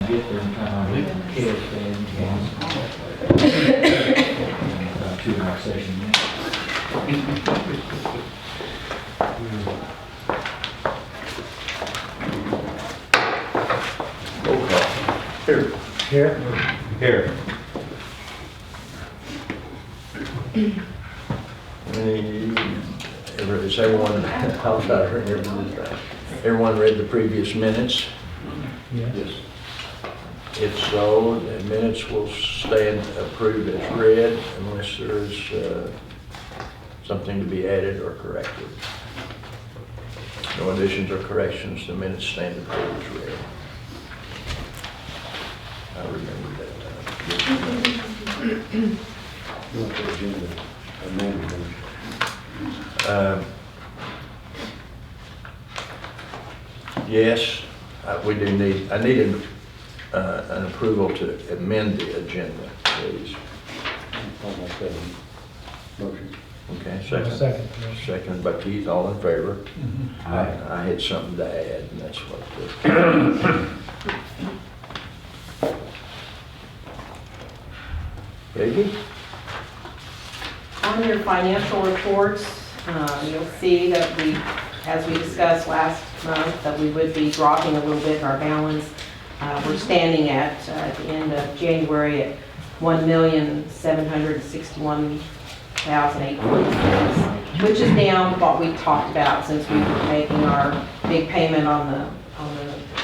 get there in time. We can get there in time. 2-hour session. Roll call. Here. Here. Here. Is everyone, I'll try to remember this time. Everyone read the previous minutes? Yes. If so, the minutes will stand approved as read unless there's something to be added or corrected. No additions or corrections, the minutes stand approved as read. I remember that. You want the agenda amended? Yes, we do need, I need an approval to amend the agenda, please. I'll make that motion. Okay, Second. Second by Keith, all in favor? Aye. I had something to add, and that's what Peggy? On your financial reports, you'll see that as we discussed last month, that we would be dropping a little bit in our balance. We're standing at the end of January at $1,761,846, which is down from what we talked about since we were making our big payment on the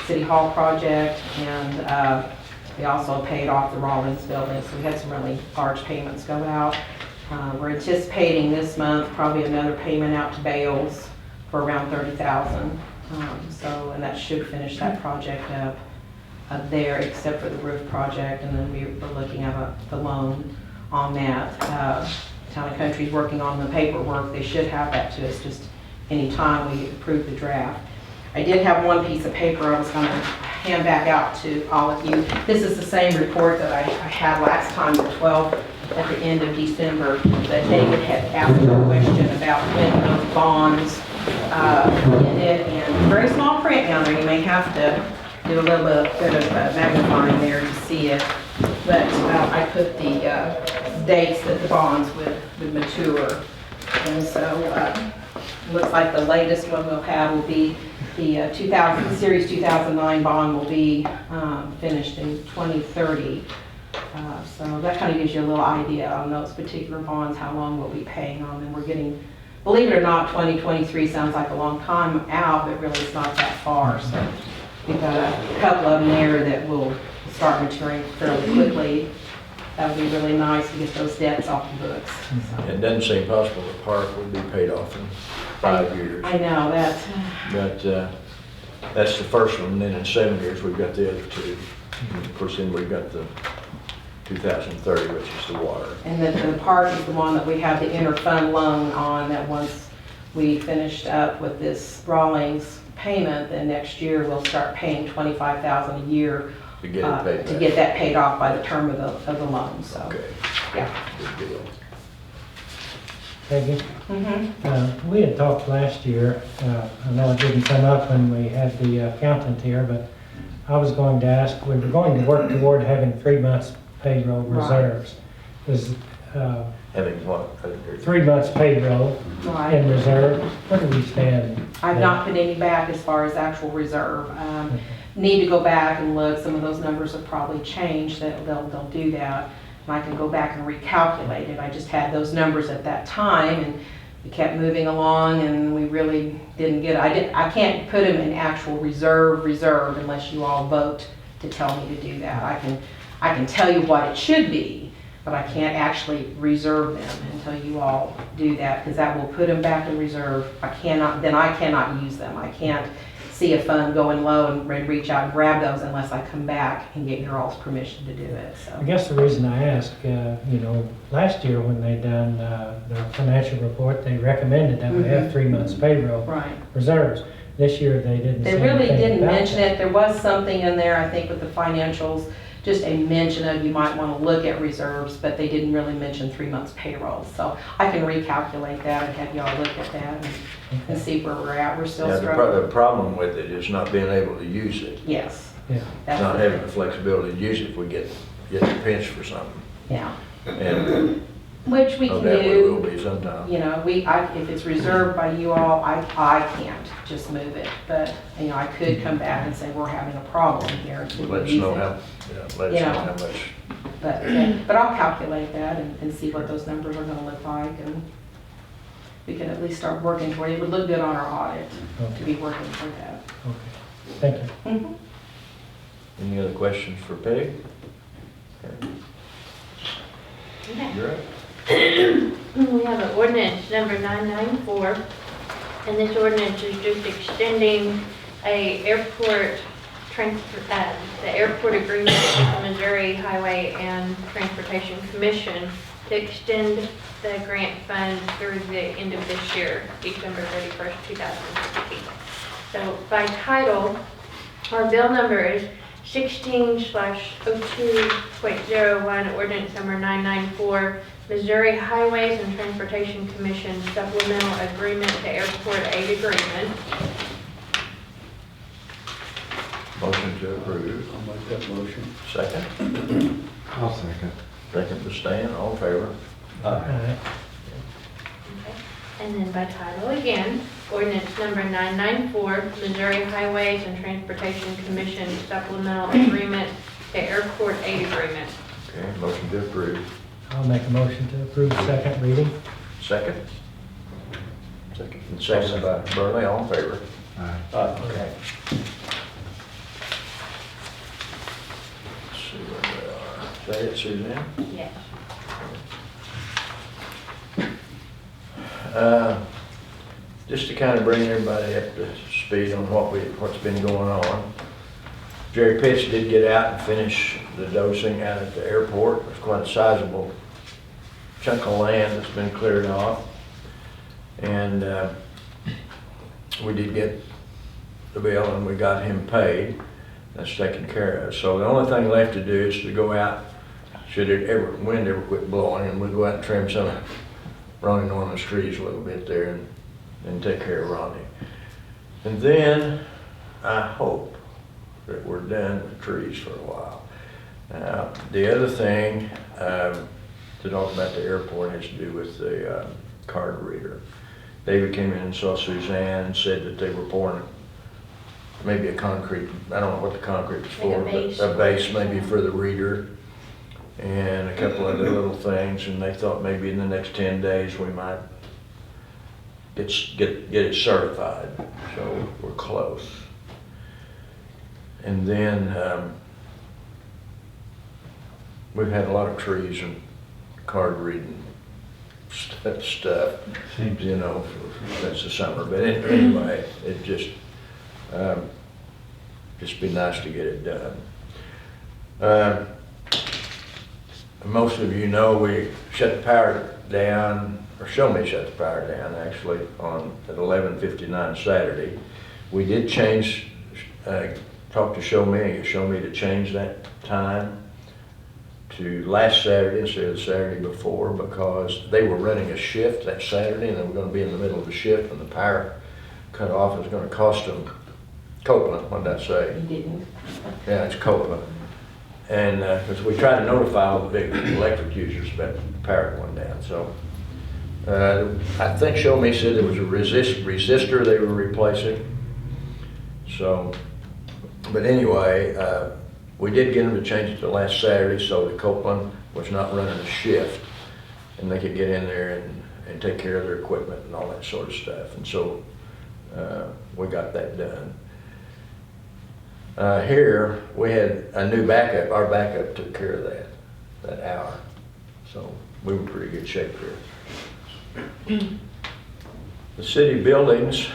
City Hall project, and we also paid off the Rollins building, so we had some really large payments go out. We're anticipating this month probably another payment out to Bales for around $30,000. And that should finish that project up there, except for the roof project, and then we're looking at the loan on that. Town and Country's working on the paperwork. They should have that to us just any time we approve the draft. I did have one piece of paper I was going to hand back out to all of you. This is the same report that I had last time, the 12th, at the end of December, that David had asked a question about when those bonds ended, and very small print down there. You may have to do a little bit of magnifying there to see it, but I put the dates that the bonds would mature, and so looks like the latest one we'll have will be the Series 2009 bond will be finished in 2030. So that kind of gives you a little idea on those particular bonds, how long we'll be paying on them. We're getting, believe it or not, 2023 sounds like a long time out, but really it's not that far. So we've got a couple of them there that will start maturing fairly quickly. That would be really nice to get those debts off the books. So. It doesn't seem possible the park would be paid off in 5 years. I know that. But that's the first one, and then in 7 years we've got the other two. Of course, then we've got the 2030, which is the water. And then the park is the one that we have the interfund loan on, that once we finished up with this Rawlings payment, then next year we'll start paying $25,000 a year To get it paid to back. get that paid off by the term of the loan. So, Okay, yeah. good deal. Peggy, Mm-hmm. we had talked last year, I know it didn't come up when we had the accountant here, but I was going to ask, we were going to work toward having 3 months payroll reserves. Is Having what? 3 months payroll Right. in reserve, where do we stand? I've not put any back as far as actual reserve. Need to go back and look. Some of those numbers have probably changed. They'll do that. And I can go back and recalculate it. I just had those numbers at that time, and we kept moving along, and we really didn't get it. I can't put them in actual reserve unless you all vote to tell me to do that. I can tell you what it should be, but I can't actually reserve them until you all do that, because that will put them back in reserve. I cannot use them. I can't see a fund going low and reach out and grab those unless I come back and get your all's permission to do it. So I guess the reason I ask, last year when they done their financial report, they recommended that we have 3 months payroll right. reserves. This year they didn't They say really anything didn't about mention that. it. There was something in there, I think, with the financials, just a mention of you might want to look at reserves, but they didn't really mention 3 months payroll. So I can recalculate that and have y'all look at that and see where we're at. We're still Now, struggling. the problem with it is not being able to use it. Yes. Yeah, That's not the having thing. the flexibility to use it if we get the pinch for something. Yeah, And which we no can doubt we will do, be sometime. you know, if it's reserved by you all, I can't just move it. But, you know, I could come back and say, we're having a problem here. and we Let us use know it. how, let us Yeah. know how much. But I'll calculate that and see what those numbers are gonna look like, and we can at least start working toward it. It would look good on our audit to okay, be working for that. okay. Thank you. Mhm. Any other questions for Peg? Okay. Okay. You're up. We have an ordinance number 994, and this ordinance is just extending the airport agreement with the Missouri Highway and Transportation Commission to extend the grant fund through the end of this year, December 31st, 2016. So by title, our bill number is 16/02.01, ordinance number 994, Missouri Highways and Transportation Commission supplemental agreement to airport aid agreement. Motion to approve. I'll make that motion. Second. I'll second. Second to Stan, all in favor? All right. And then by title again, ordinance number 994, Missouri Highways and Transportation Commission supplemental agreement to airport aid agreement. Okay, motion to approve. I'll make a motion to approve second reading. Second. Second. And second by Burley, all in favor? Aye. Aye. Okay. Let's see where they are. Is that it, Suzanne? Yes. Just to kind of bring everybody up to speed on what's been going on. Jerry Pitts did get out and finish the dosing out at the airport. It was quite a sizable chunk of land that's been cleared off. And we did get the bill and we got him paid. That's taken care of. So the only thing left to do is to go out, should wind ever quit blowing, and we'll go out and trim some of Ronnie Norman's trees a little bit there and take care of Ronnie. And then I hope that we're done with trees for a while. Now, the other thing to talk about the airport has to do with the card reader. David came in and saw Suzanne and said that they were pouring maybe a concrete, I don't know what the concrete was Like a for, base. but a base maybe for the reader and a couple other little things, and they thought maybe in the next 10 days we might get it certified, so we're close. And then we've had a lot of trees and card reading stuff, Seems, you know, since the summer, but anyway, it just be nice to get it done. Most of you know we shut the power down, or Show Me shut the power down actually at 11:59 Saturday. We did change, talk to Show Me to change that time to last Saturday instead of the Saturday before, because they were running a shift that Saturday and they were going to be in the middle of the shift and the power cut off. It was going to cost them, Copeland, what did I say? You didn't. Yeah, it's Copeland. And, because we tried to notify all the big electric users about the power going down, so. I think Show Me said there was a resistor they were replacing. So, but anyway, we did get them to change it to last Saturday so that Copeland was not running a shift and they could get in there and take care of their equipment and all that sort of stuff. And so, we got that done. Here, we had a new backup. Our backup took care of that hour. So we were in pretty good shape here. The city buildings,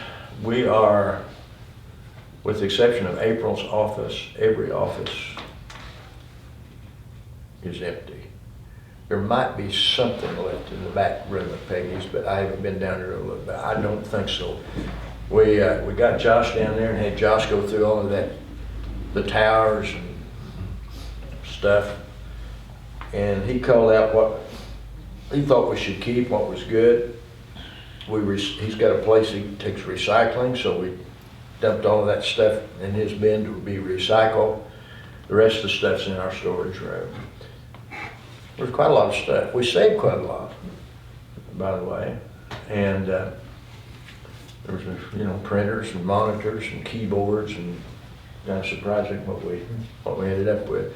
we are, with the exception of April's office, every office is empty. There might be something left in the back room at Peggy's, but I haven't been down there to look, but I don't think so. We got Josh down there and had Josh go through all of that, the towers and stuff, and he called out what he thought we should keep, what was good. He's got a place he takes recycling, so we dumped all of that stuff in his bin to be recycled. The rest of the stuff's in our storage room. There's quite a lot of stuff. We saved quite a lot, by the way. And there was, printers and monitors and keyboards, and kind of surprising what we ended up with.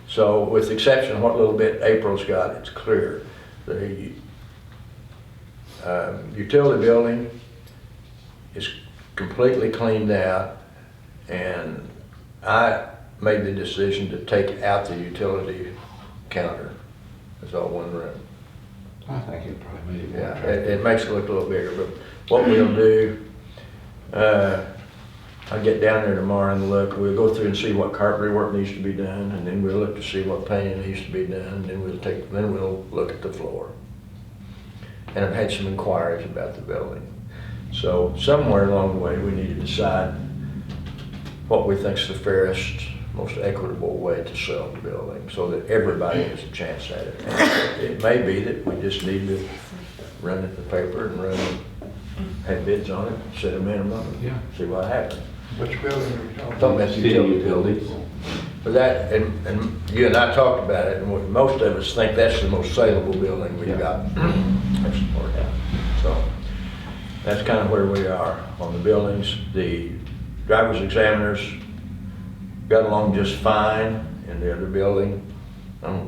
So with the exception of what little bit April's got, it's clear. The utility building is completely cleaned out, and I made the decision to take out the utility counter. It's all one room. I think it probably made it more Yeah, attractive. it makes it look a little bigger, but what we'll do, I'll get down there tomorrow and look. We'll go through and see what carpentry work needs to be done, and then we'll look to see what painting needs to be done, and then we'll look at the floor. And I've had some inquiries about the building. So somewhere along the way, we need to decide what we think's the fairest, most equitable way to sell the building, so that everybody has a chance at it. And it may be that we just need to run it in the paper and have bids on it, set a minimum, Yeah. see what happens. Which building are you talking Talking about the City utility utilities. buildings. But that, and you and I talked about it, and most of us think that's the most saleable building we've Yeah. got. That's the part. So that's kind of where we are on the buildings. The driver's examiners got along just fine in the other building.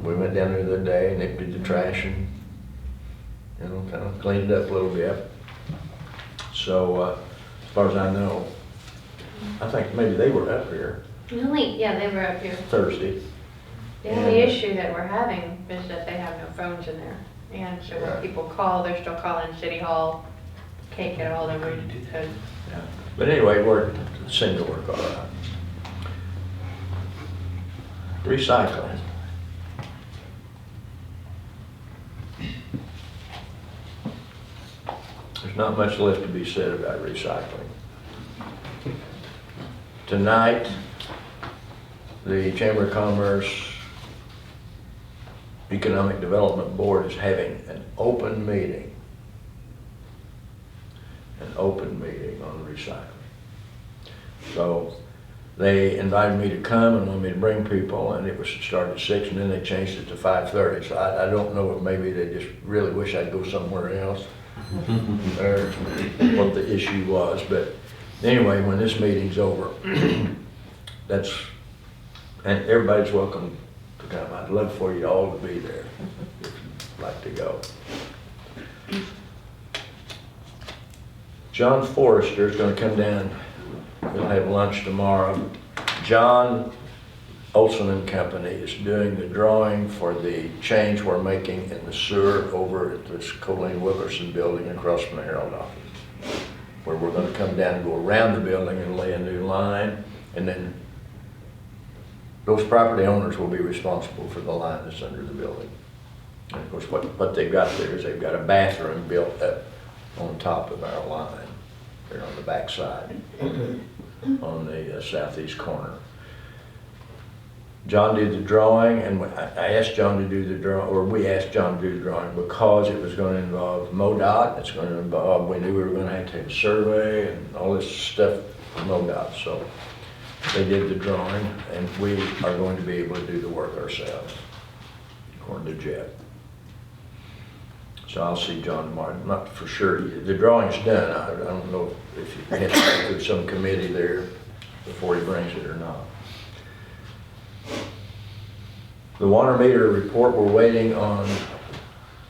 We went down there the other day and emptied the trash and, kind of cleaned it up a little bit. So, as far as I know, I think maybe they were up here They were up here. Thursday. The only And- issue that we're having is that they have no phones in there. And so when Right. people call, they're still calling City Hall, can't get ahold of them. Yeah. But anyway, it seemed to work all right. Recycling. There's not much left to be said about recycling. Tonight, the Chamber of Commerce Economic Development Board is having an open meeting. An open meeting on recycling. So they invited me to come and wanted me to bring people, and it was started at 6, and then they changed it to 5:30. So I don't know if maybe they just really wish I'd go somewhere else or what the issue was. But anyway, when this meeting's over, and everybody's welcome to come. I'd love for you all to be there if you'd like to go. John Forrester is going to come down. We'll have lunch tomorrow. John Olson and Company is doing the drawing for the change we're making in the sewer over at this Colleen Wilkerson building across from the Herald office, where we're going to come down and go around the building and lay a new line, and then those property owners will be responsible for the line that's under the building. And of course, what they've got there is they've got a bathroom built up on top of our line. They're on the back side, on the southeast corner. John did the drawing, and I asked John to do the drawing, or we asked John to do the drawing because it was going to involve MoDOT. It's going to involve, we knew we were going to have to have a survey and all this stuff for MoDOT. So they did the drawing, and we are going to be able to do the work ourselves, according to Jeff. So I'll see John tomorrow. I'm not for sure. The drawing's done. I don't know if he has to go through some committee there before he brings it or not. The water meter report, we're waiting on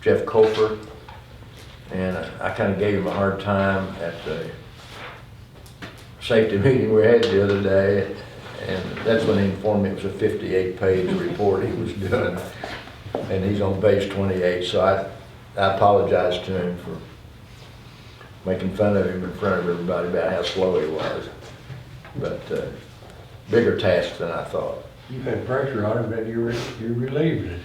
Jeff Cofer. And I kind of gave him a hard time at the safety meeting we had the other day. And that's when he informed me it was a 58-page report he was doing. And he's on page 28, so I apologized to him for making fun of him in front of everybody about how slow he was. But bigger task than I thought. You had pressure on him, but you relieved it.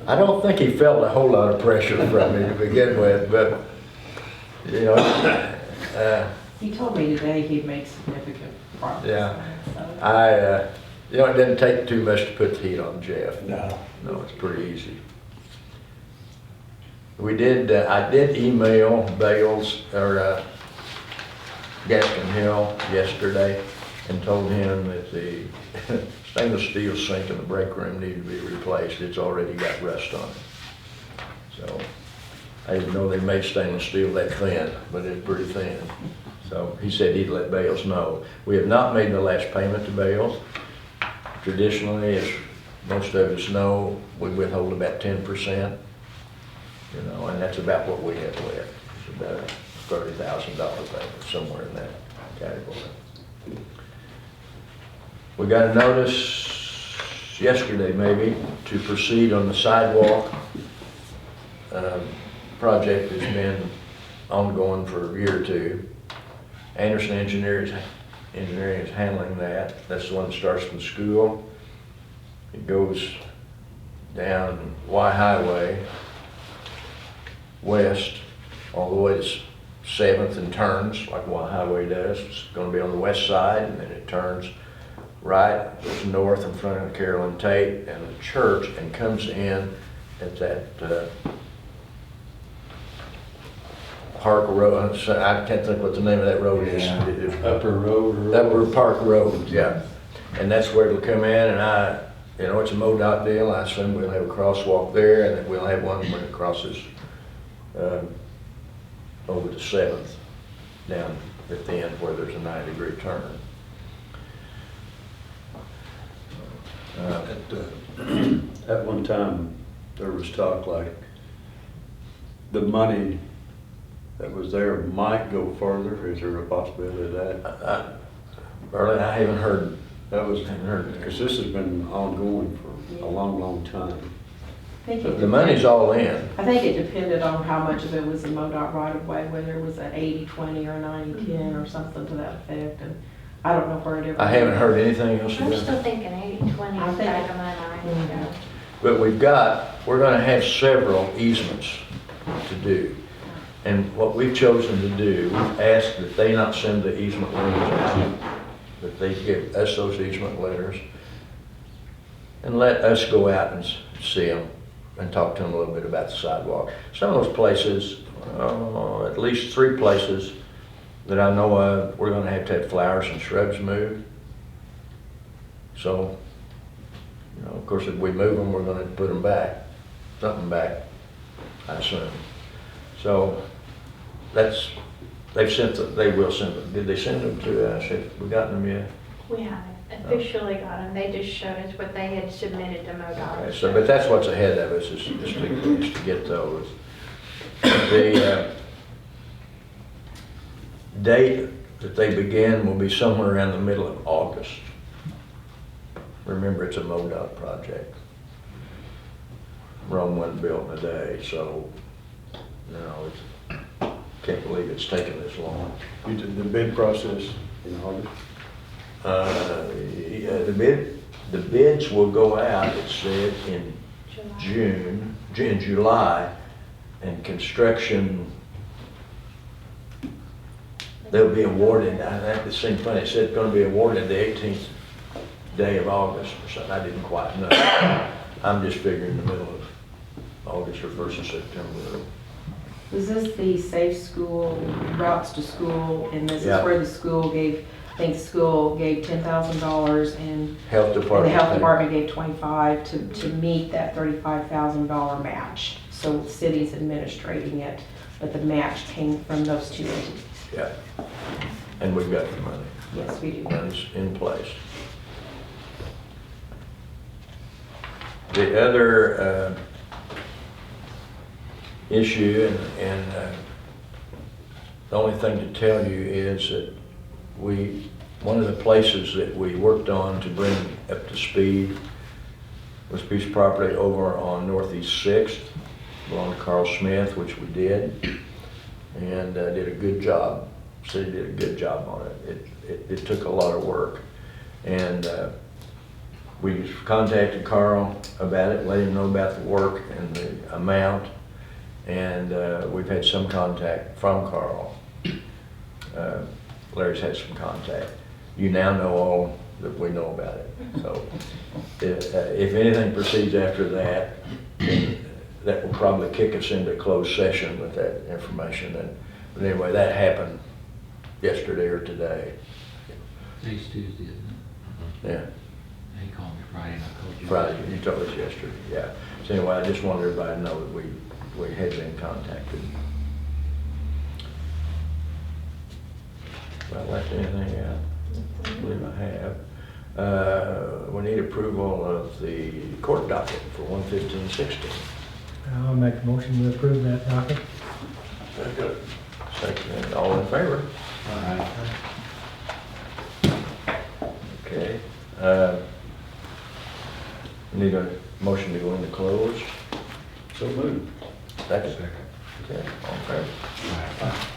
I don't think he felt a whole lot of pressure from me to begin with, but, He told me today he'd make significant progress. Yeah. It doesn't take too much to put the heat on Jeff. No. No, it's pretty easy. I did email Bales, or Gaston Hill yesterday. and told him that the stainless steel sink in the break room needed to be replaced. It's already got rust on it. So I didn't know they made stainless steel that thin, but it's pretty thin. So he said he'd let Bales know. We have not made the last payment to Bales. Traditionally, as most of us know, we withhold about 10%, you know, and that's about what we have left. It's about a $30,000 payment, somewhere in that category. We got a notice yesterday, maybe, to proceed on the sidewalk. Project has been ongoing for a year or two. Anderson Engineering is handling that. That's the one that starts from school. It goes down Y Highway west all the way to 7th and turns like Y Highway does. It's going to be on the west side, and then it turns right, goes north in front of Carolyn Tate and the church, and comes in at that Park Road. I can't think what the name of that road is. Upper Road. Upper Park Road, yeah. And that's where it'll come in, and you know, it's a MoDOT deal. I assume we'll have a crosswalk there, and then we'll have one when it crosses over to 7th, down at the end where there's a 90-degree turn. At one time, there was talk like the money that was there might go further. Is there a possibility of that? Burley, I haven't heard. That was, Haven't heard. because this has been ongoing for a long, long time. The money's all in. I think it depended on how much of it was a MoDOT right of way, whether it was an 80-20 or 90-10 or something to that effect, and I don't know where it ever. I haven't heard anything else I'm about it. still thinking 80/20 I is think- back of my mind. Yeah. But we're gonna have several easements to do. And what we've chosen to do, we've asked that they not send the easement letters out, that they give us those easement letters, and let us go out and see them and talk to them a little bit about the sidewalk. Some of those places, at least 3 places that I know of, we're gonna have flowers and shrubs moved. So, you know, of course, if we move them, we're gonna put them back, something back, I assume. So that's, they will send them. Did they send them to us? Have we gotten them yet? We haven't officially got them. They just showed us what they had submitted to MoDOT. Okay, so, but that's what's ahead of us, is to get those. The date that they begin will be somewhere around the middle of August. Remember, it's a MoDOT project. Rome wasn't built in a day, so, you know, can't believe it's taken this long. You did the bid process in August? Yeah, the bids will go out, it said, in July, and construction, they'll be awarded, it seemed funny, it said it's gonna be awarded the 18th day of August or something, I didn't quite know. I'm just figuring the middle of August or 1st of September. Was this the safe school, routes to school, and this is Yeah. where the school gave, I think the school gave $10,000 and Health the Department. health department gave 25 to meet that $35,000 match. So the city's administrating it, but the match came from those 2 entities. Yeah, and we've got the money. Yes, we do. Money's in place. The other issue, and the only thing to tell you is that one of the places that we worked on to bring up to speed was a piece of property over on Northeast 6th, belonged to Carl Smith, which we did, and did a good job. City did a good job on it. It took a lot of work, and we contacted Carl about it, let him know about the work and the amount, and we've had some contact from Carl. Larry's had some contact. You now know all that we know about it. So if anything proceeds after that, that will probably kick us into closed session with that information. But anyway, that happened yesterday or today. Today's Tuesday, isn't it? Yeah, He called me Friday and I called you. Friday, you told us yesterday, yeah. So anyway, I just wanted everybody to know that we had been contacted. Well, that's anything I believe I have. We need approval of the court docket for 11516. I'll make a motion to approve that docket. Second, all in favor? All right. Okay. Need a motion to go into close. So moved. Second. Okay, all in favor? All right.